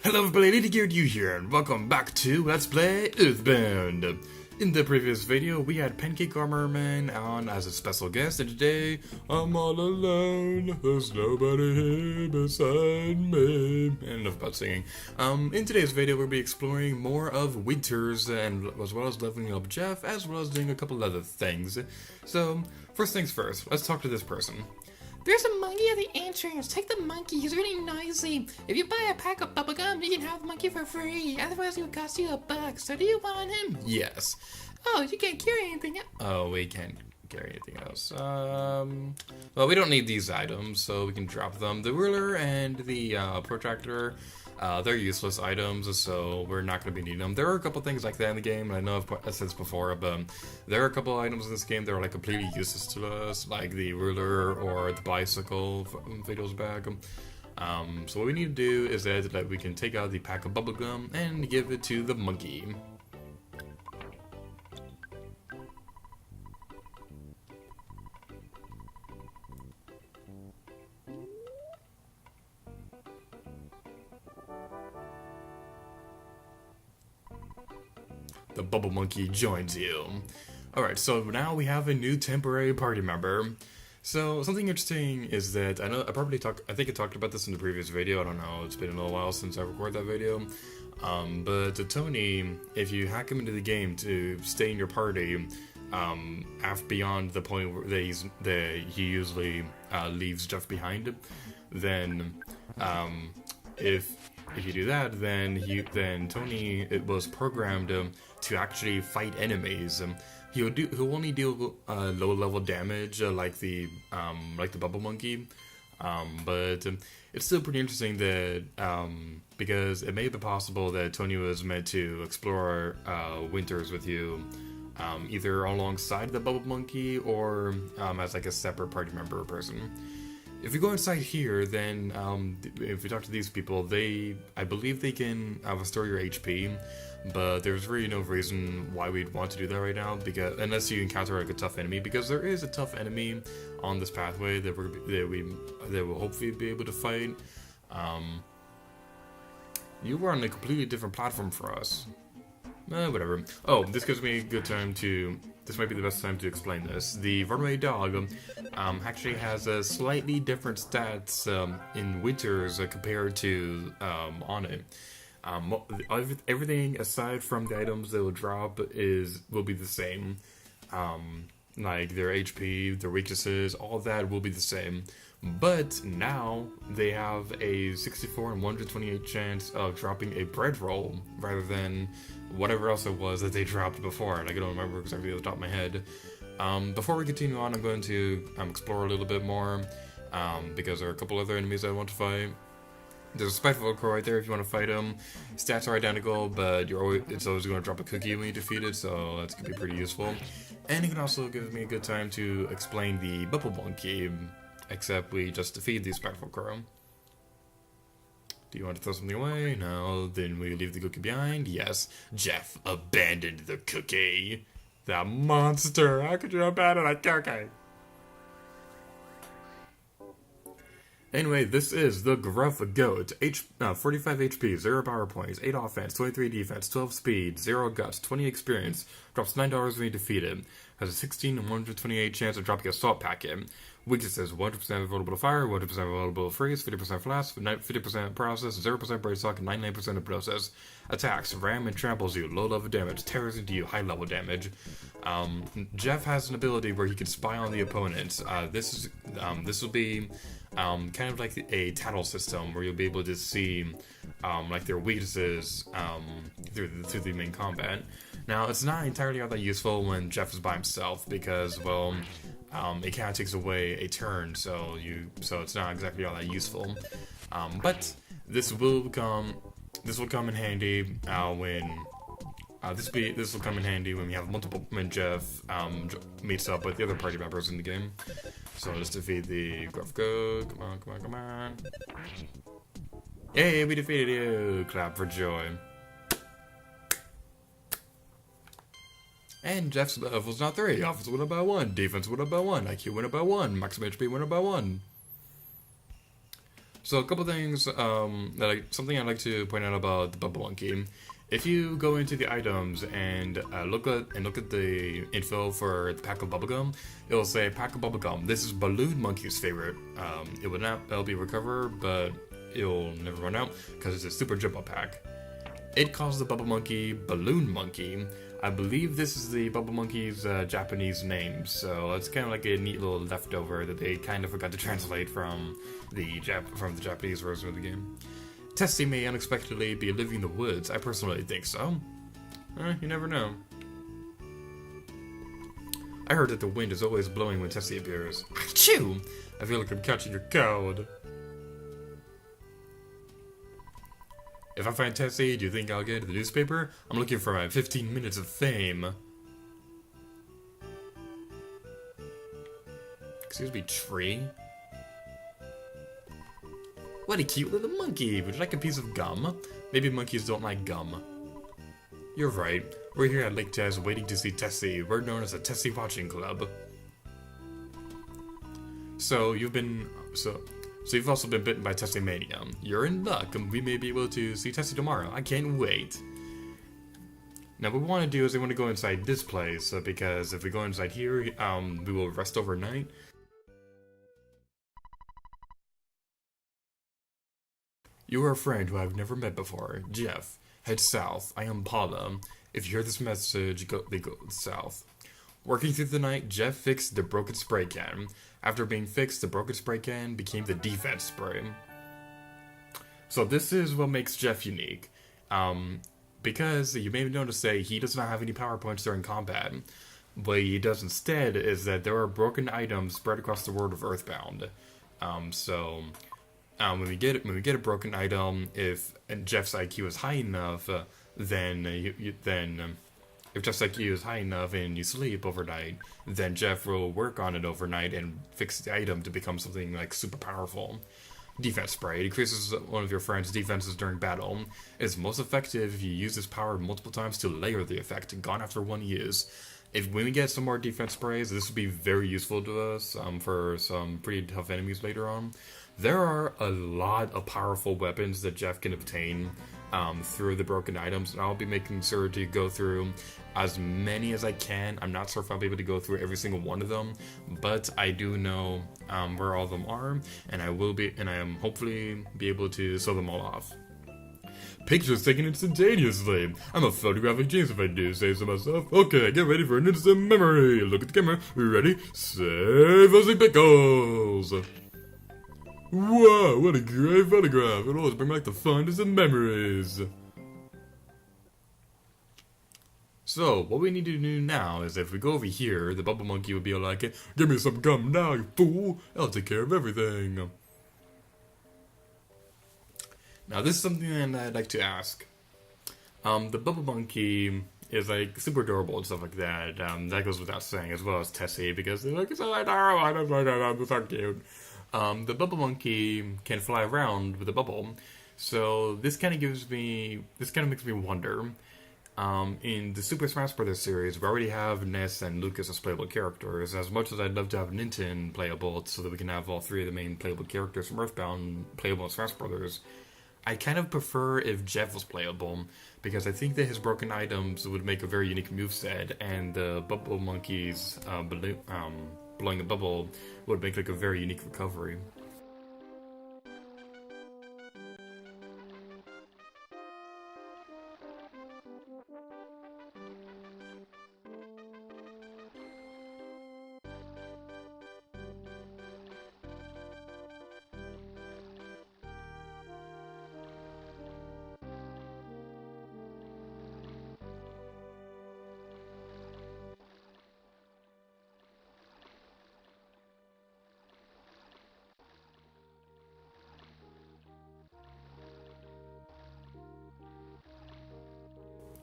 Hello everybody, Lady Geared You here, and welcome back to Let's Play EarthBound. In the previous video, we had Pancake Armor Man on as a special guest, and today, I'm all alone, there's nobody here beside me. And enough about singing. In today's video, we'll be exploring more of Winters, and as well as leveling up Jeff, as well as doing a couple other things. So, first things first, let's talk to this person. There's a monkey at the entrance. Take the monkey. He's really noisy. If you buy a pack of bubblegum, you can have the monkey for free. Otherwise, it would cost you $1. So do you want him? Yes. Oh, you can't carry anything else. Oh, we can't carry anything else. Well, we don't need these items, so we can drop them. The ruler and the protractor, they're useless items, so we're not going to be needing them. There are a couple things like that in the game, and I know I've said this before, but there are a couple items in this game that are like completely useless to us, like the ruler or the bicycle from videos back. So what we need to do is that we can take out the pack of bubblegum and give it to the monkey. The Bubble Monkey joins you. Alright, so now we have a new temporary party member. So, something interesting is that, I think I talked about this in the previous video, I don't know, it's been a little while since I recorded that video. But Tony, if you hack him into the game to stay in your party, after beyond the point where he usually leaves Jeff behind, then, if you do that, then Tony was programmed to actually fight enemies. He'll only deal low level damage like the Bubble Monkey, but it's still pretty interesting that because it may be possible that Tony was meant to explore Winters with you, either alongside the Bubble Monkey or as like a separate party member or person. If you go inside here, then if you talk to these people, I believe they can restore your HP, but there's really no reason why we'd want to do that right now, because unless you encounter like a tough enemy, because there is a tough enemy on this pathway that we'll hopefully be able to fight. You were on a completely different platform for us. Whatever. Oh, this gives me a good time to. This might be the best time to explain this. The Runaway Dog actually has a slightly different stats in Winters compared to Onett. Everything aside from the items that will drop will be the same. Like their HP, their weaknesses, all that will be the same. But now they have a 64 and 128 chance of dropping a bread roll rather than whatever else it was that they dropped before. And I don't remember exactly off the top of my head. Before we continue on, I'm going to explore a little bit more because there are a couple other enemies I want to fight. There's a Spiteful Crow right there if you want to fight him. Stats are identical, but it's always going to drop a cookie when you defeat it, so that's going to be pretty useful. And it can also give me a good time to explain the Bubble Monkey, except we just defeat the Spiteful Crow. Do you want to throw something away? No. Then we leave the cookie behind? Yes. Jeff abandoned the cookie. That monster! How could you abandon a cookie? Anyway, this is the Gruff Goat. 45 HP, 0 power points, 8 offense, 23 defense, 12 speed, 0 guts, 20 experience. Drops $9 when you defeat it. Has a 16 and 128 chance of dropping a salt packet. Weaknesses: 100% vulnerable to fire, 100% vulnerable to freeze, 50% flash, 50% paralysis, 0% Brainshock, and 99% hypnosis. Attacks: ram and tramples you, low level damage, tears into you, high level damage. Jeff has an ability where he can spy on the opponent. This will be kind of like a tattle system where you'll be able to see like their weaknesses through the main combat. Now, it's not entirely all that useful when Jeff is by himself because, well, it kind of takes away a turn, so it's not exactly all that useful. But this will come in handy when we have when Jeff meets up with the other party members in the game. So let's defeat the Gruff Goat. Come on. Yay, we defeated you! Clap for joy. And Jeff's level's not 3. Offense went up by 1. Defense went up by 1. IQ went up by 1. Maximum HP went up by 1. So a couple things something I'd like to point out about the Bubble Monkey. If you go into the items and look at the info for the pack of bubblegum, it'll say pack of bubblegum. This is Balloon Monkey's favorite. It'll be recover, but it'll never run out because it's a super jump up pack. It calls the Bubble Monkey Balloon Monkey. I believe this is the Bubble Monkey's Japanese name, so it's kind of like a neat little leftover that they kind of forgot to translate from the Japanese version of the game. Tessie may unexpectedly be living in the woods. I personally think so. You never know. I heard that the wind is always blowing when Tessie appears. Achoo! I feel like I'm catching a cold. If I find Tessie, do you think I'll get into the newspaper? I'm looking for my 15 minutes of fame. Excuse me, tree? What a cute little monkey! Would you like a piece of gum? Maybe monkeys don't like gum. You're right. We're here at Lake Tess waiting to see Tessie. We're known as a Tessie Watching Club. So you've also been bitten by Tessie Mania. You're in luck, and we may be able to see Tessie tomorrow. I can't wait. Now what we want to do is we want to go inside this place, because if we go inside here, we will rest overnight. You are a friend who I've never met before, Jeff. Head south. I am Paula. If you hear this message, go south. Working through the night, Jeff fixed the broken spray can. After being fixed, the broken spray can became the defense spray. So this is what makes Jeff unique. Because you may notice that he does not have any power points during combat. What he does instead is that there are broken items spread across the world of EarthBound. When we get a broken item, if Jeff's IQ is high enough, then if Jeff's IQ is high enough and you sleep overnight, then Jeff will work on it overnight and fix the item to become something like super powerful. Defense spray. It increases one of your friend's defenses during battle. It's most effective if you use this power multiple times to layer the effect, gone after one use. When we get some more defense sprays, this will be very useful to us for some pretty tough enemies later on. There are a lot of powerful weapons that Jeff can obtain through the broken items, and I'll be making sure to go through as many as I can. I'm not sure if I'll be able to go through every single one of them, but I do know where all of them are, and I am hopefully be able to sell them all off. Pictures taken instantaneously. I'm a photographic genius if I do say so myself. Okay, get ready for an instant memory. Look at the camera. Ready? Save Ozzy Pickles! Wow, what a great photograph. It'll always bring back the fondest of memories. So, what we need to do now is if we go over here, the Bubble Monkey will be like, give me some gum now, you fool. I'll take care of everything. Now, this is something that I'd like to ask. The Bubble Monkey is like super adorable and stuff like that. That goes without saying, as well as Tessie, because they're like, it's so adorable, I'm so cute. The Bubble Monkey can fly around with a bubble, so this kind of makes me wonder. In the Super Smash Bros. Series, we already have Ness and Lucas as playable characters. As much as I'd love to have Ninten playable, so that we can have all three of the main playable characters from EarthBound playable in Smash Bros., I kind of prefer if Jeff was playable, because I think that his broken items would make a very unique moveset, and the Bubble Monkey's blowing a bubble would make like a very unique recovery.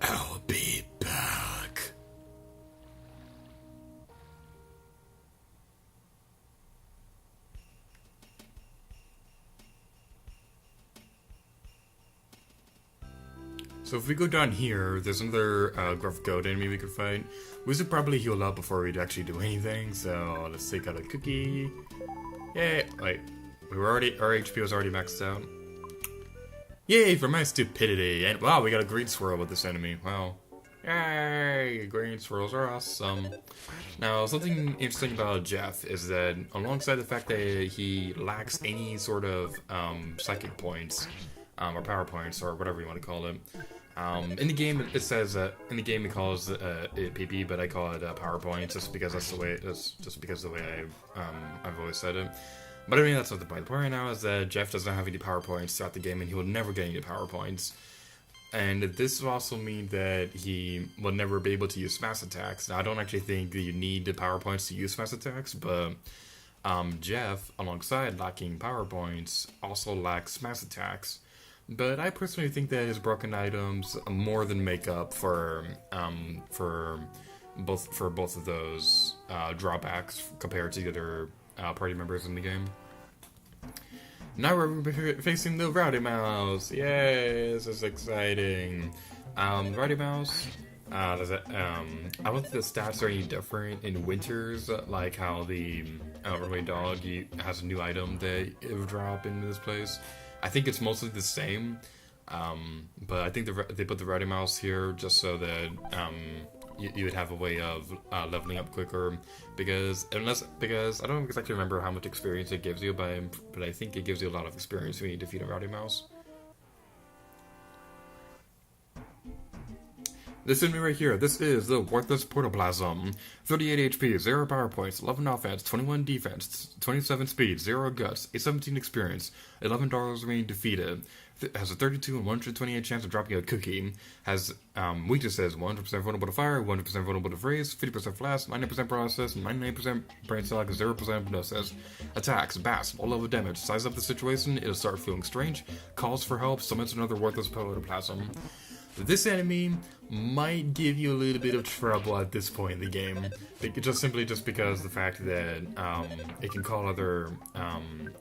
I'll be back. So if we go down here, there's another Gruff Goat enemy we could fight. We should probably heal up before we'd actually do anything, so let's take out a cookie. Yeah, wait. our HP was already maxed out. Yay for my stupidity! And wow, we got a green swirl with this enemy. Wow. Yay! Green swirls are awesome. Now, something interesting about Jeff is that alongside the fact that he lacks any sort of psychic points, or power points, or whatever you want to call it. In the game, it says in the game it calls it PP, but I call it power points just because that's the way I've always said it. But I mean, that's not the point. The point right now is that Jeff doesn't have any power points throughout the game, and he will never get any power points. And this will also mean that he will never be able to use smash attacks. Now, I don't actually think that you need the power points to use smash attacks, but Jeff, alongside lacking power points, also lacks smash attacks. But I personally think that his broken items more than make up for both of those drawbacks compared to the other party members in the game. Now we're facing the Rowdy Mouse. Yay, this is exciting. Rowdy Mouse. I don't think the stats are any different in Winters, like how the Runaway Dog has a new item that it will drop into this place. I think it's mostly the same, but I think they put the Rowdy Mouse here just so that you would have a way of leveling up quicker, because I don't exactly remember how much experience it gives you, but I think it gives you a lot of experience when you defeat a Rowdy Mouse. This enemy right here, this is the Worthless Protoplasm. 38 HP, 0 power points, 11 offense, 21 defense, 27 speed, 0 guts, 17 experience, $11 remaining defeated. Has a 32 and 128 chance of dropping a cookie. Has weaknesses: 100% vulnerable to fire, 100% vulnerable to freeze, 50% flash, 90% paralysis, 99% Brainshock, 0% hypnosis. Attacks: Bass, low level damage. Size up the situation, it'll start feeling strange. Calls for help, summons another worthless protoplasm. This enemy might give you a little bit of trouble at this point in the game, simply because the fact that it can call other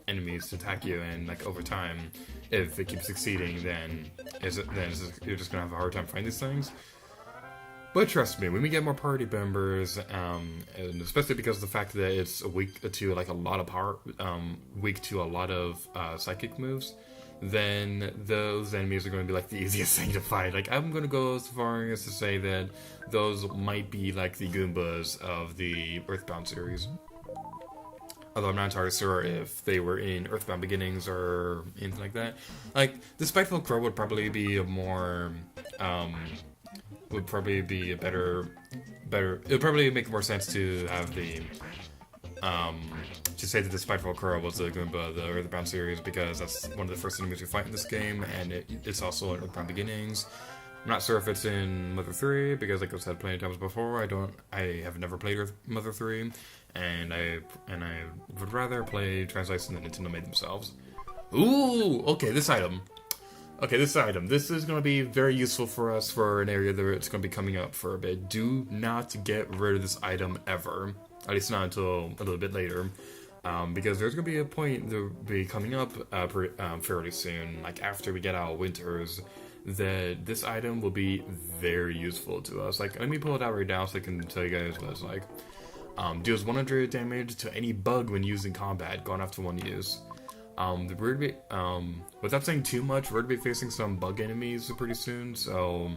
enemies to attack you, and like over time, if it keeps succeeding, then you're just gonna have a hard time finding these things. But trust me, when we get more party members, and especially because of the fact that it's weak to like a lot of power, weak to a lot of psychic moves, then those enemies are going to be like the easiest thing to fight. Like, I'm going to go as far as to say that those might be like the Goombas of the EarthBound series. Although I'm not entirely sure if they were in EarthBound Beginnings or anything like that. Like, the Spiteful Crow would probably be a more, would probably be a better, it would probably make more sense to have the, to say that the Spiteful Crow was the Goomba of the EarthBound series, because that's one of the first enemies we fight in this game, and it's also in EarthBound Beginnings. I'm not sure if it's in Mother 3, because like I've said plenty of times before, I have never played Mother 3, and I would rather play Translation than Nintendo made themselves. Ooh, okay, this item. This is going to be very useful for us for an area that it's going to be coming up for a bit. Do not get rid of this item ever. At least not until a little bit later. Because there's going to be a point that will be coming up fairly soon, like after we get out of Winters, that this item will be very useful to us. Like, let me pull it out right now so I can tell you guys what it's like. Deals 100 damage to any bug when used in combat, going after one use. Without saying too much, we're going to be facing some bug enemies pretty soon, so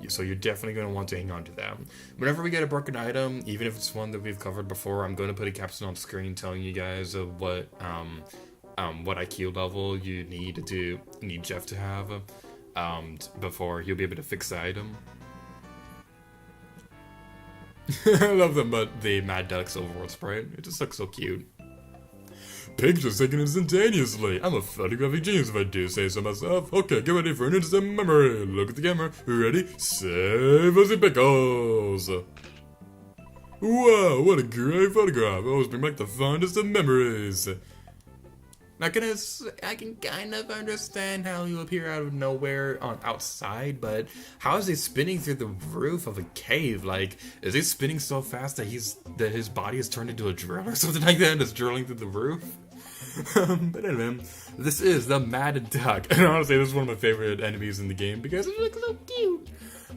you're definitely going to want to hang on to that. Whenever we get a broken item, even if it's one that we've covered before, I'm going to put a caption on screen telling you guys of what IQ level you need Jeff to have before he'll be able to fix the item. I love the Mad Duck's overworld sprite. It just looks so cute. Pictures taken instantaneously. I'm a photographic genius if I do say so myself. Okay, get ready for an instant memory. Look at the camera. Ready? Save us the pickles. Wow, what a great photograph. Always bring back the fondest of memories. Now, I can kind of understand how he'll appear out of nowhere outside, but how is he spinning through the roof of a cave? Like, is he spinning so fast that his body is turned into a drill or something like that and is drilling through the roof? But anyway, this is the Mad Duck, and honestly, this is one of my favorite enemies in the game because it looks so cute.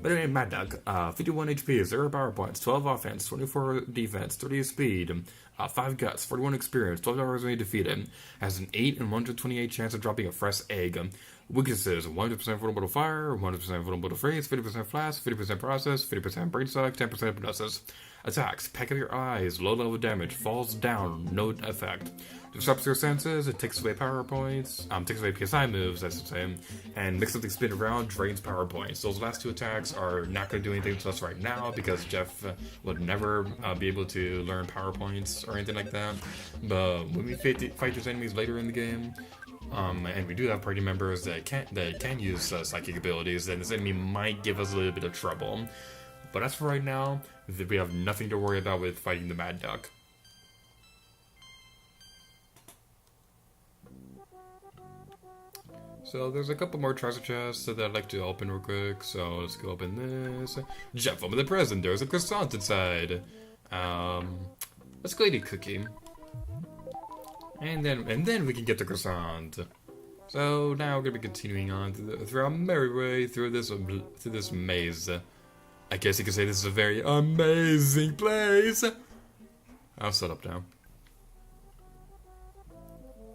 But anyway, Mad Dog, 51 HP, 0 power points, 12 offense, 24 defense, 30 speed, 5 guts, 41 experience, 12 hours when you defeat him. Has an 8 and 128 chance of dropping a fresh egg. Weaknesses: 100% vulnerable to fire, 100% vulnerable to freeze, 50% flash, 50% process, 50% Brainshock, 10% hypnosis. Attacks: peck of your eyes, low level damage, falls down, no effect. Disrupts your senses, it takes away power points, takes away PSI moves, I should say, and makes something spin around, drains power points. Those last 2 attacks are not going to do anything to us right now because Jeff would never be able to learn power points or anything like that. But when we fight these enemies later in the game, and we do have party members that can use psychic abilities, then this enemy might give us a little bit of trouble. But as for right now, we have nothing to worry about with fighting the Mad Duck. So there's a couple more treasure chests that I'd like to open real quick, so let's go open this. Jeff, open the present, there's a croissant inside. Let's go eat a cookie. And then we can get the croissant. So now we're gonna be continuing on through our merry way through this maze. I guess you could say this is a very amazing place. I'll set up now.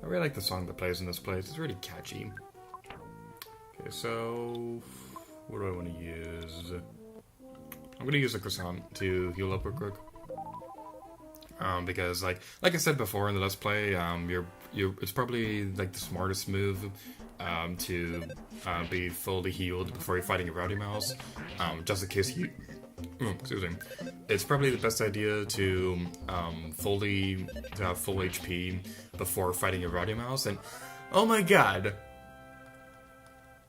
I really like the song that plays in this place. It's really catchy. Okay, so what do I want to use? I'm gonna use a croissant to heal up real quick. Because like I said before in the Let's Play, it's probably like the smartest move to be fully healed before you're fighting a Rowdy Mouse. Just in case you, excuse me, it's probably the best idea to have full HP before fighting a Rowdy Mouse. And oh my god,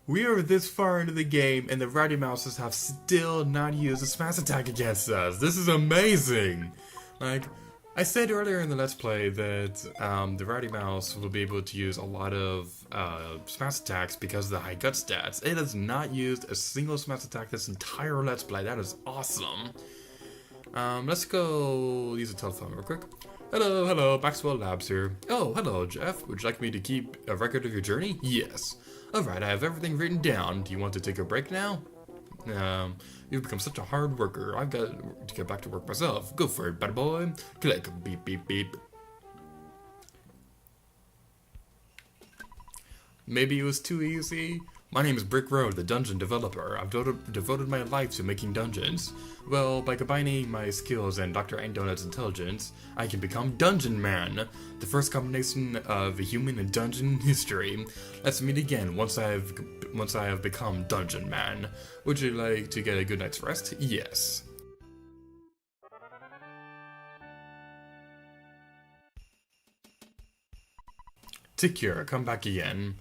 we are this far into the game and the Rowdy Mouses have still not used a smash attack against us. This is amazing. Like, I said earlier in the Let's Play that the Rowdy Mouse will be able to use a lot of smash attacks because of the high gut stats. It has not used a single smash attack this entire Let's Play. That is awesome. Let's go use a telephone real quick. Hello, Maxwell Labs here. Oh, hello, Jeff. Would you like me to keep a record of your journey? Yes. Alright, I have everything written down. Do you want to take a break now? You've become such a hard worker. I've got to get back to work myself. Go for it, bad boy. Click. Beep, beep, beep. Maybe it was too easy? My name is Brick Road, the dungeon developer. I've devoted my life to making dungeons. Well, by combining my skills and Dr. Donut's intelligence, I can become Dungeon Man, the first combination of a human and dungeon in history. Let's meet again once I have become Dungeon Man. Would you like to get a good night's rest? Yes. Take care, come back again.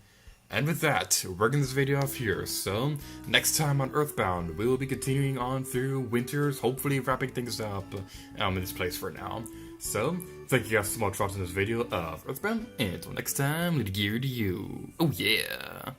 And with that, we're getting this video off here, so next time on EarthBound, we will be continuing on through Winters, hopefully wrapping things up in this place for now. So, thank you guys so much for watching this video of EarthBound, and until next time, let it gear to you. Oh yeah!